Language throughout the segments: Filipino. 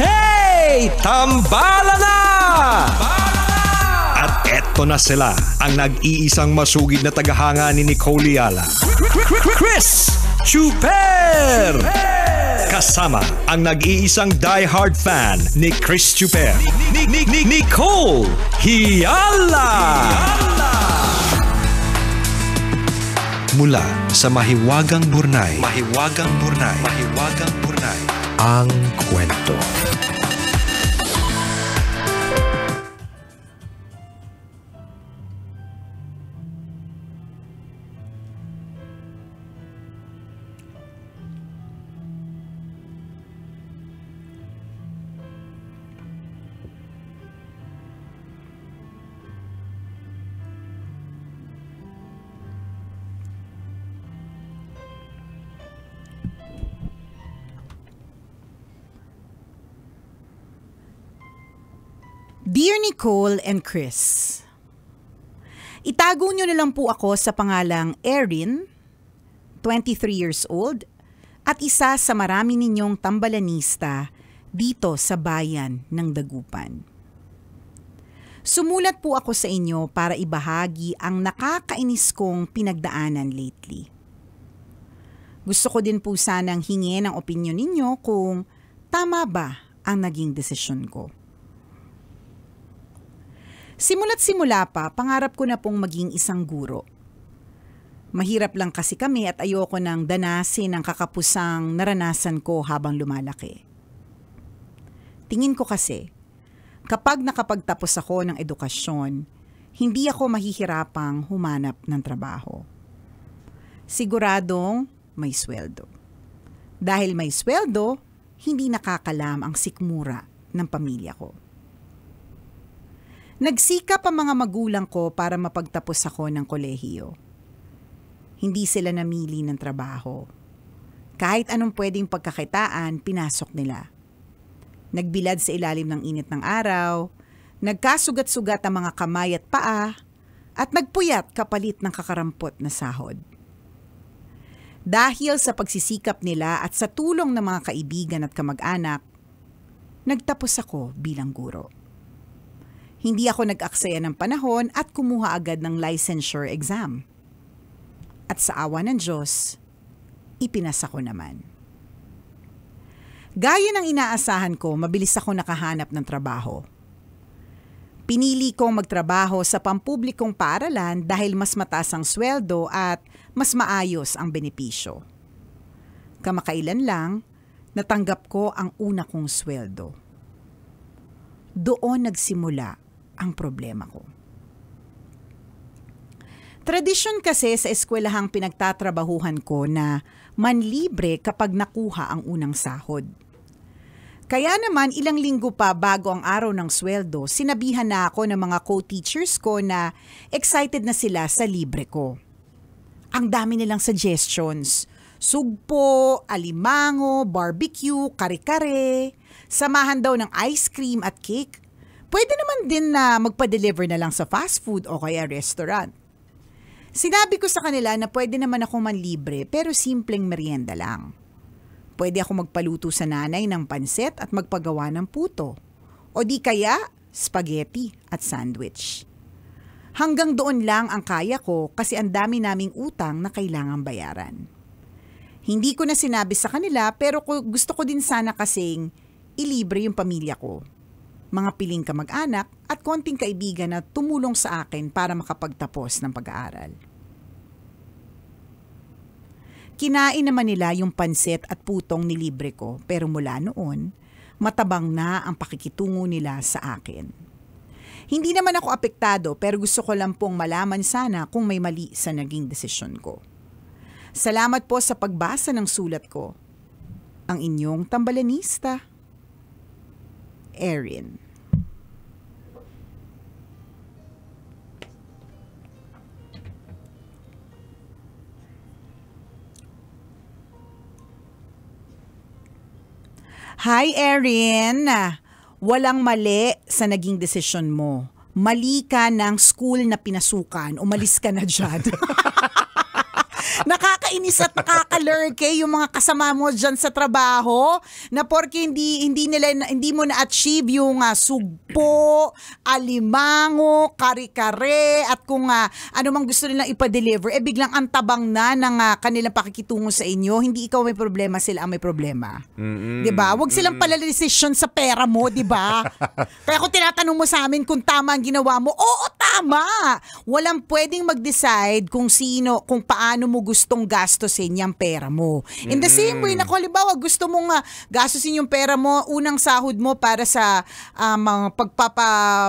Hey! Tambala na! At eto na sila, ang nag-iisang masugid na tagahanga ni Nicole Yala. Chris Chuper! Kasama ang nag-iisang die-hard fan ni Chris Chuper, Nicole Yala! Mula sa Mahiwagang Burnay, ang kwento. Dear Nicole and Chris, itago nyo na lang po ako sa pangalang Erin, 23 years old, at isa sa marami ninyong tambalanista dito sa bayan ng Dagupan. Sumulat po ako sa inyo para ibahagi ang nakakainis kong pinagdaanan lately. Gusto ko din po sanang hingin ang opinyon ninyo kung tama ba ang naging desisyon ko. Simula't simula pa, pangarap ko na pong maging isang guro. Mahirap lang kasi kami at ayoko nang danasin ang kakapusang naranasan ko habang lumalaki. Tingin ko kasi, kapag nakapagtapos ako ng edukasyon, hindi ako mahihirapang humanap ng trabaho. Siguradong may sweldo. Dahil may sweldo, hindi nakakalam ang sikmura ng pamilya ko. Nagsikap ang mga magulang ko para mapagtapos ako ng kolehiyo. Hindi sila namili ng trabaho. Kahit anong pwedeng pagkakitaan, pinasok nila. Nagbilad sa ilalim ng init ng araw, nagkasugat-sugat ang mga kamay at paa, at nagpuyat kapalit ng kakarampot na sahod. Dahil sa pagsisikap nila at sa tulong ng mga kaibigan at kamag-anak, nagtapos ako bilang guro. Hindi ako nag-aksaya ng panahon at kumuha agad ng licensure exam. At sa awa ng Diyos, ipinasa ko naman. Gaya ng inaasahan ko, mabilis ako nakahanap ng trabaho. Pinili kong magtrabaho sa pampublikong paaralan dahil mas mataas ang sweldo at mas maayos ang benepisyo. Kamakailan lang, natanggap ko ang una kong sweldo. Doon nagsimula ang problema ko. Tradisyon kasi sa eskwelahang pinagtatrabahuhan ko na manlibre kapag nakuha ang unang sahod. Kaya naman ilang linggo pa bago ang araw ng sweldo, sinabihan na ako ng mga co-teachers ko na excited na sila sa libre ko. Ang dami nilang suggestions. Sugpo, alimango, barbecue, kare-kare, samahan daw ng ice cream at cake. Pwede naman din na magpa-deliver na lang sa fast food o kaya restaurant. Sinabi ko sa kanila na pwede naman ako manlibre pero simpleng merienda lang. Pwede ako magpaluto sa nanay ng pansit at magpagawa ng puto. O di kaya, spaghetti at sandwich. Hanggang doon lang ang kaya ko kasi ang dami naming utang na kailangang bayaran. Hindi ko na sinabi sa kanila pero gusto ko din sana kasing ilibre yung pamilya ko. Mga piling kamag-anak at konting kaibigan na tumulong sa akin para makapagtapos ng pag-aaral. Kinain naman nila yung pansit at putong nilibre ko pero mula noon, matabang na ang pakikitungo nila sa akin. Hindi naman ako apektado pero gusto ko lang pong malaman sana kung may mali sa naging desisyon ko. Salamat po sa pagbasa ng sulat ko. Ang inyong tambalanista, Erin. Hi, Erin. Walang mali sa naging desisyon mo. Mali ka ng school na pinasukan. Umalis ka na dyan. Nakakainis at nakakalurke yung mga kasama mo dyan sa trabaho na porke hindi mo na-achieve yung sugpo, alimango, kare-kare at kung ano mang gusto nilang ipa-deliver, biglang antabang na ng kanilang pakikitungo sa inyo. Hindi ikaw may problema, sila ang may problema. Diba? Huwag silang pala-decision sa pera mo, diba? Kaya kung tinatanong mo sa amin kung tama ang ginawa mo, oo, tama! Walang pwedeng mag-decide kung paano mo gustong gastusin yung pera mo. In the same way na kung halimbawa gusto mong gastusin yung pera mo, unang sahod mo para sa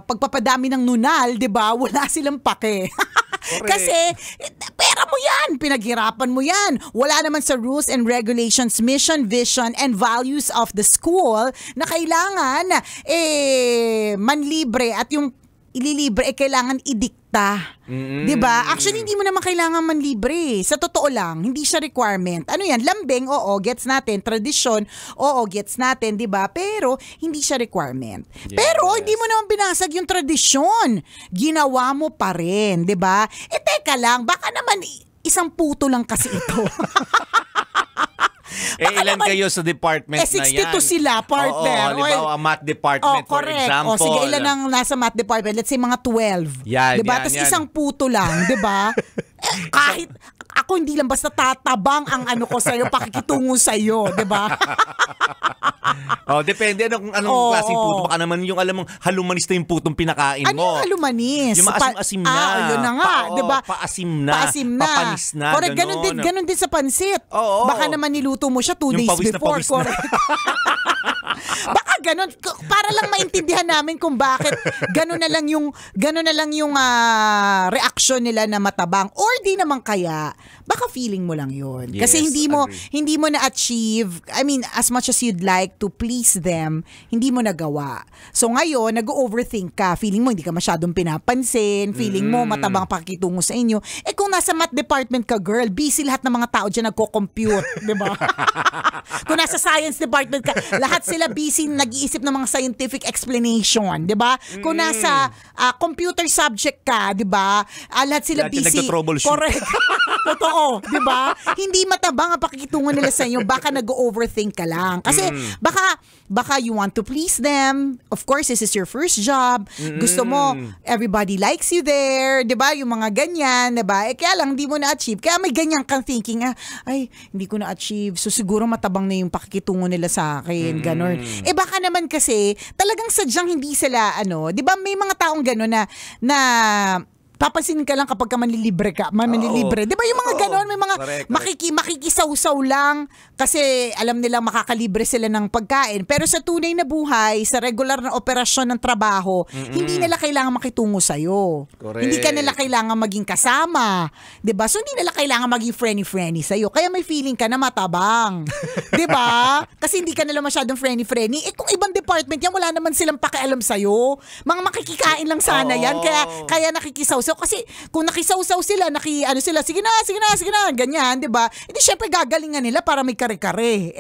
pagpapadami ng nunal, 'di ba? Wala silang pake. Kasi pera mo yan, pinaghirapan mo yan. Wala naman sa rules and regulations, mission, vision, and values of the school na kailangan manlibre at yung ililibre kailangan idikta. 'Di ba? Actually hindi mo naman kailangan manlibre. Sa totoo lang, hindi siya requirement. Ano 'yan? Lambing, oo, gets natin. Tradisyon, oo, gets natin, 'di ba? Pero hindi siya requirement. Yes. Pero hindi mo naman binasag yung tradisyon. Ginawa mo pa rin, 'di ba? Teka lang, baka naman isang puto lang kasi ito. Ilan naman, kayo sa department na yan? 62 sila, partner. Oo, halimbawa, math department, for example. Sige, ilan ang nasa math department? Let's say mga 12. Yan, diba? Tapos isang puto lang, diba? Kahit ako hindi lang basta tatabang ang ano ko sa'yo, pakikitungo sa'yo, diba? Depende anong klaseng puto. Baka naman yung alam mong halumanis na yung putong pinakain mo. Ano yung halumanis? Yung maasim-asim na. Yun na nga, diba? Paasim na. Papanis na. Correct, ganun din sa pansit. Baka naman niluto mo siya 2 days before. Correct. Baka ganun, para lang maintindihan namin kung bakit ganun na lang yung reaction nila na matabang, or di naman kaya baka feeling mo lang yun. Yes, kasi hindi mo na-achieve, I mean, as much as you'd like to please them, hindi mo nagawa. So ngayon, nag-overthink ka, feeling mo hindi ka masyadong pinapansin, feeling mo matabang pakikitungo sa inyo. Kung nasa math department ka, girl, busy lahat ng mga tao dyan nagko-compute, di ba? Kung nasa science department ka, lahat sila busy nag-iisip ng mga scientific explanation, 'di ba? Kung nasa computer subject ka, 'di ba? Lahat sila busy. Correct. Totoo, 'di ba? Hindi matabang ang pakikitungo nila sa inyo, baka nag-overthink ka lang. Kasi baka you want to please them. Of course, this is your first job. Gusto mo everybody likes you there, 'di ba? Yung mga ganyan, 'di ba? Kaya lang hindi mo na-achieve. Kaya may ganyan kang thinking, ay, hindi ko na-achieve. So siguro matabang na yung pakikitungo nila sa akin, ganon. Baka naman kasi talagang sadyang hindi sila 'di ba may mga taong gano'n na papansinin ka lang kapag ka manlilibre ka. Manlilibre. Di ba yung mga ganon? May mga makikisaw-saw lang kasi alam nilang makakalibre sila ng pagkain. Pero sa tunay na buhay, sa regular na operasyon ng trabaho, hindi nila kailangan makitungo sa'yo. Correct. Hindi ka nila kailangan maging kasama. Di ba? So hindi nila kailangan maging friendly-friendly sa'yo. Kaya may feeling ka na matabang. Di ba? Kasi hindi ka nila masyadong friendly-friendly. Kung ibang department yan, wala naman silang pakialam sa'yo. Mga makikikain lang sana yan. Kaya nakikisaw. So, kasi kung nakisaw-saw sila, sige na, ganyan, 'di ba? Hindi syempre gagalingan nila para may kare-kare.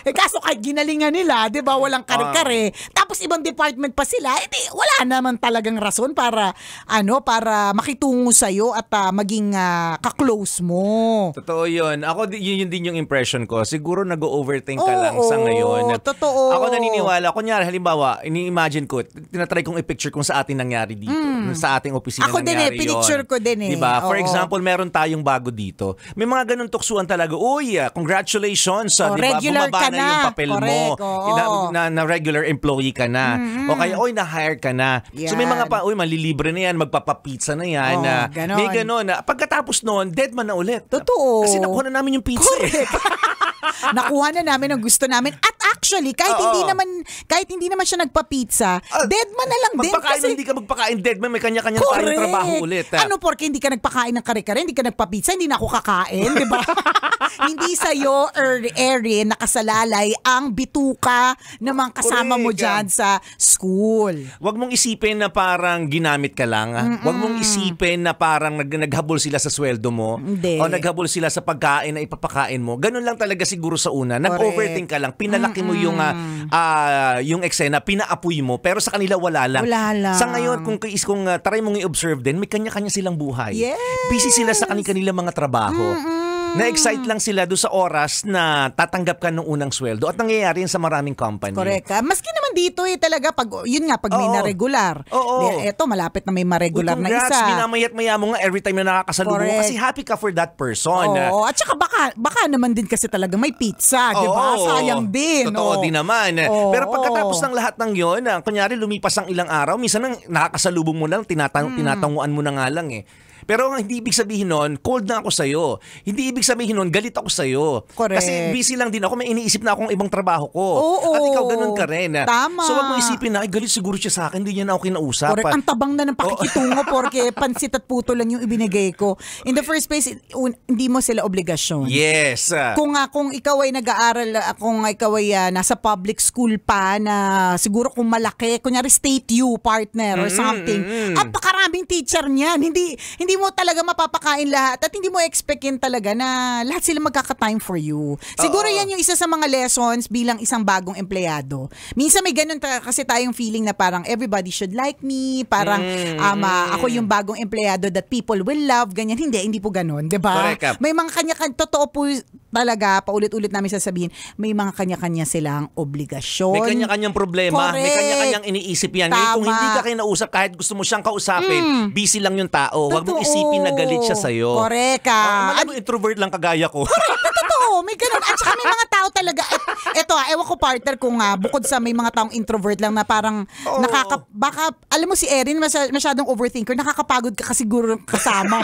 Kaso kahit ginalingan nila, 'di ba, walang kare-kare. Tapos ibang department pa sila, wala naman talagang rason para makitungo sa iyo at maging ka-close mo. Totoo 'yun. Ako yun din yung impression ko. Siguro nag-overthink ka lang sa ngayon. Totoo. Ako naniniwala, kunyari halimbawa, ini-imagine ko, tinatry kong i-picture kung sa atin nangyari dito, sa ating opisina ako nangyari. Ako din pinicture ko din 'Di ba? For example, meron tayong bago dito. May mga ganun tuksuan talaga. Uy, congratulations, 'di ba? Bumaba na yung papel mo. Na regular employee ka na. O kaya, na-hire ka na. Yan. So may mga malilibre na yan, magpapapizza na yan. Ganon. May ganon. Pagkatapos noon, dead man na ulit. Totoo. Kasi nakuha na namin yung pizza. Nakuha na namin ang gusto namin. At actually, kahit hindi naman siya nagpa-pizza, dead man na lang din. Kasi hindi ka magpakain dead man, may kanya-kanyang tayong trabaho ulit. Porque hindi ka nagpakain ng kare-kare, hindi ka nagpa-pizza, hindi na ako kakain, di ba? Hindi sa'yo, Erin, nakasalalay ang bituka ng mga kasama mo dyan sa school. Huwag mong isipin na parang ginamit ka lang. Huwag mong isipin na parang naghabol sila sa sweldo mo. Hindi. O naghabol sila sa pagkain na ipapakain mo. Ganun lang talaga siguro sa una. Nag-overthink ka lang. Pinalaki Imagine mo yung eksena, pinaapoy mo, pero sa kanila wala lang. Wala lang. Sa ngayon, kung try mong i-observe din, may kanya-kanya silang buhay. Yes. Busy sila sa kanilang mga trabaho. Na-excite lang sila doon sa oras na tatanggap ka ng unang sweldo at nangyayari yan sa maraming company. Correct. Maski naman dito talaga, pag may na-regular. Eto, malapit na may ma-regular na isa. Minamayat-maya mo nga every time na nakakasalubong kasi happy ka for that person. At saka baka naman din kasi talaga may pizza, di ba? Sayang din. Totoo din naman. Pero pagkatapos ng lahat ng yon, kunyari lumipas ang ilang araw, minsan nakakasalubong mo lang, tinatanguan mo na nga lang eh. Pero hindi ibig sabihin nun, cold na ako sa'yo. Hindi ibig sabihin nun, galit ako sa'yo. Correct. Kasi busy lang din ako, may iniisip na akong ibang trabaho ko. At ikaw ganun ka rin. Tama. So wag mo isipin na, galit siguro siya sa akin, hindi niya na ako kinausap. Correct. Ang tabang na ng pakikitungo porque pansit at puto lang yung ibinigay ko. In the first place, hindi mo sila obligasyon. Yes. Kung ikaw ay nag-aaral, kung ikaw ay nasa public school pa na siguro kung malaki, kunyari state U partner or something, apakaraming teacher niyan. Hindi mo talaga mapapakain lahat at hindi mo expectin talaga na lahat sila magkaka-time for you. Siguro yan yung isa sa mga lessons bilang isang bagong empleyado. Minsan may ganun kasi tayong feeling na parang everybody should like me, parang ako yung bagong empleyado that people will love, ganyan. Hindi po ganun, 'di ba? May mga kanya-kanya, totoo po talaga, paulit-ulit namin sasabihin, may mga kanya-kanya silang obligasyon. May kanya-kanyang problema. Correct. May kanya-kanyang iniisip yan. Tama. Kung hindi ka kinausap, kahit gusto mo siyang kausapin, busy lang yung tao. Huwag mong isipin na galit siya sa'yo. Correct. Malamang introvert lang kagaya ko. Totoo, may ganun. At saka may mga tao talaga, eto ewan ko partner kung bukod sa may mga taong introvert lang na parang baka, alam mo si Erin, masyadong overthinker, nakakapagod ka kasi siguro kasama.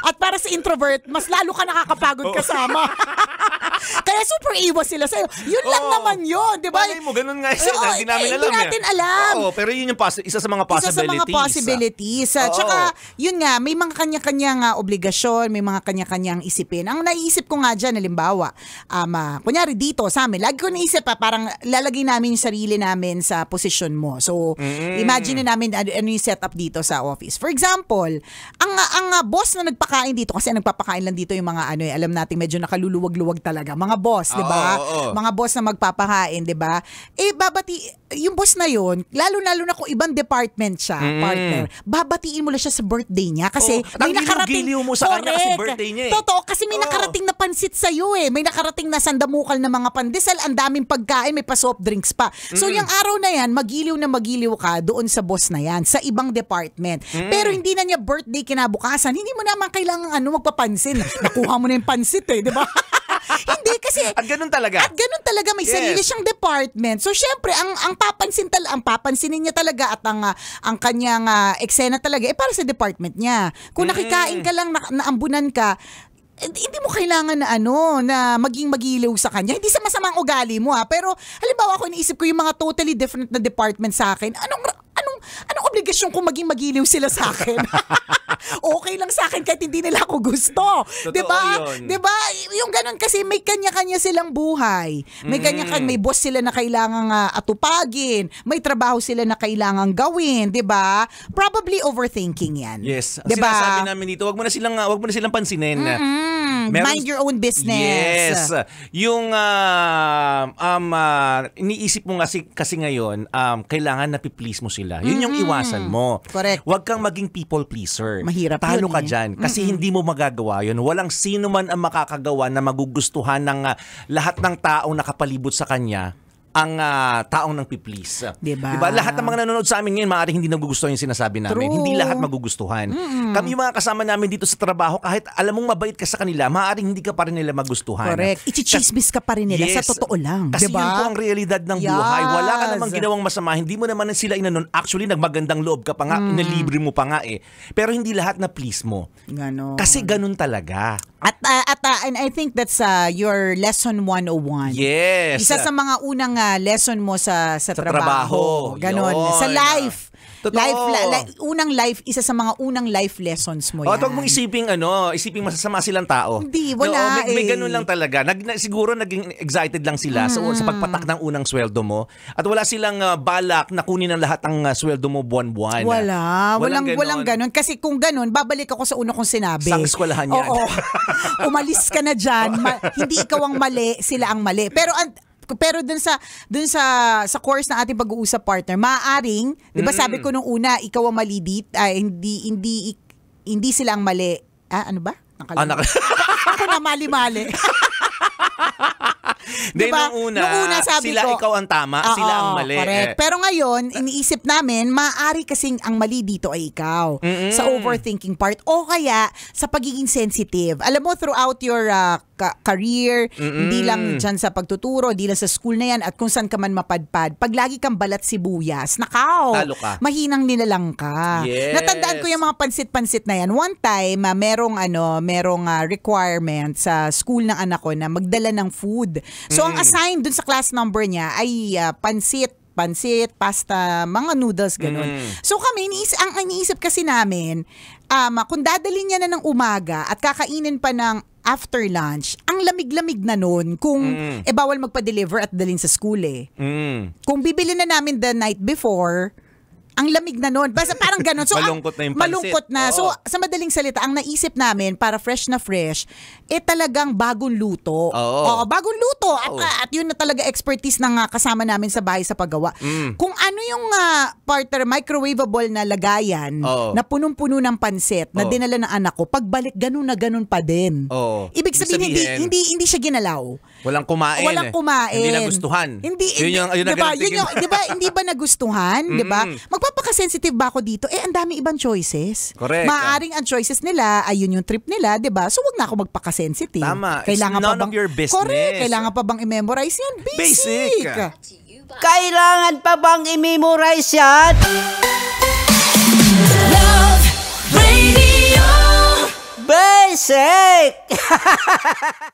At para sa introvert, mas lalo ka nakakapagod kasama. Kaya super iwas sila sa'yo. Yun lang naman yun, di ba? Bagay mo, ganun nga sila. Hindi namin alam. Hindi natin alam. Pero yun yung isa sa mga possibilities. Isa sa mga possibilities. Tsaka, yun nga, may mga kanya-kanyang obligasyon, may mga kanya-kanyang isipin. Ang naisip ko nga dyan, halimbawa, kunyari dito sa amin, lagi ko naisip parang lalagay namin yung sarili namin sa posisyon mo. So, imagine namin ano yung setup dito sa office. For example, ang boss na nagpakain dito, kasi nagpapakain lang dito yung mga alam natin medyo nakaluluwag-luwag talaga. Mga boss, di ba? Mga boss na magpapakain, di ba? Yung boss na yun, lalo-lalo na kung ibang department siya, partner, babatiin mo lang siya sa birthday niya kasi may nakarating. Giliw mo sa kanya kasi birthday niya eh. Totoo, kasi may nakarating na pansit sa'yo eh. May nakarating na sandamukal na mga pandesal, ang daming pagkain, may pa soft drinks pa. So yung araw na yan, magiliw ka doon sa boss na yan, sa ibang department. Pero hindi na niya birthday kinabukasan, hindi mo naman kailangan magpapansin. Nakuha mo na yung pansit eh, di ba? Hindi kasi At ganun talaga may sarili siyang department. So syempre ang papansinin niya talaga at ang kanyang eksena talaga para sa department niya. Kung nakikain ka lang naambunan ka, hindi mo kailangan na maging magiliw sa kanya. Hindi sa masamang ugali mo pero halimbawa ako iniisip ko yung mga totally different na department sa akin. Anong obligasyon kung maging magiliw sila sa akin? Okay lang sa akin kahit hindi nila ako gusto. Diba? Diba? Yung ganun kasi may kanya-kanya silang buhay. May may boss sila na kailangang atupagin. May trabaho sila na kailangang gawin. Diba? Probably overthinking yan. Yes. Diba? Sinasabi namin dito, wag mo na silang pansinin. Mind your own business. Yes. Yung iniisip mo kasi ngayon, kailangan na pi-please mo sila. Yun yung iwasan mo. Correct. Huwag kang maging people pleaser. Mahirap Talo yun ka dyan. Kasi hindi mo magagawa yun. Walang sino man ang makakagawa na magugustuhan ng lahat ng taong nakapalibot sa kanya ang taong nang piplease. Diba? Lahat ng mga nanonood sa amin ngayon, maaaring hindi nagugustuhan yung sinasabi namin. True. Hindi lahat magugustuhan. Kami yung mga kasama namin dito sa trabaho, kahit alam mong mabait ka sa kanila, maaaring hindi ka pa rin nila magustuhan. Correct. Ichichismis ka pa rin nila sa totoo lang. Kasi diba? yun po ang realidad ng buhay. Wala ka namang ginawang masama. Hindi mo naman sila inanon. Actually, nagmagandang loob ka pa nga. Inalibre mo pa nga eh. Pero hindi lahat na please mo. Ganon. Kasi ganun talaga. And I think that's your lesson 101. Yes. Isa sa mga unang lesson mo sa trabaho. Ganon. Yun. Sa life. Totoo. Isa sa mga unang life lessons mo yan. yan. Huwag mong isiping masasama silang tao. Hindi, wala may ganun lang talaga. Siguro naging excited lang sila sa pagpatak ng unang sweldo mo at wala silang balak na kunin ang lahat ng sweldo mo buwan-buwan. Walang ganun. Kasi kung ganun, babalik ako sa una kong sinabi. Sa eskwelahan yan. Oo. Umalis ka na dyan. Hindi ikaw ang mali, sila ang mali. Pero Pero dun sa course na ating pag-uusap, partner, maaaring, 'di ba sabi ko nung una, ikaw ang mali dito, hindi sila ang mali. Ano ba? Ako na mali-mali. Diba? Nung una sabi sila ko, ikaw ang tama, sila ang mali. Correct. Pero ngayon, iniisip namin, maaari kasing ang mali dito ay ikaw. Sa overthinking part o kaya sa pagiging sensitive. Alam mo, throughout your career, hindi lang dyan sa pagtuturo, hindi lang sa school na yan, at kung saan ka man mapadpad, pag lagi kang balat sibuyas, talo ka. Mahinang nilalang ka. Yes. Natandaan ko yung mga pansit-pansit na yan. One time, merong requirement sa school ng anak ko na magdala ng food. So, ang assigned dun sa class number niya ay pansit, pasta, mga noodles, ganun. So kami, ang iniisip kasi namin, kung dadalhin niya na ng umaga at kakainin pa ng after lunch, ang lamig-lamig na nun kung bawal magpa-deliver at dalhin sa school Kung bibili na namin the night before, ang lamig na nun. Basta parang ganun. So, malungkot na yung pansit. Malungkot na. So, sa madaling salita, ang naisip namin para fresh na fresh, talagang bagong luto. Oo, bagong luto. At yun na talaga expertise ng kasama namin sa bahay sa paggawa. Kung ano yung partner, microwavable na lagayan na punong-puno ng pansit na dinala ng anak ko, pagbalik ganun na ganun pa din. Ibig sabihin, hindi siya ginalaw. Walang kumain. Hindi nagustuhan. Hindi ba nagustuhan? Diba? Magpapaka-sensitive ba ako dito? Ang dami ibang choices. Correct. Maaaring ang choices nila, ayun yung trip nila, diba? So, wag na ako magpaka-sensitive. Tama. Kailangan It's none of your business. Correct. Kailangan pa bang i-memorize yan? Basic. Kailangan pa bang i-memorize yan? Love Radio. Basic!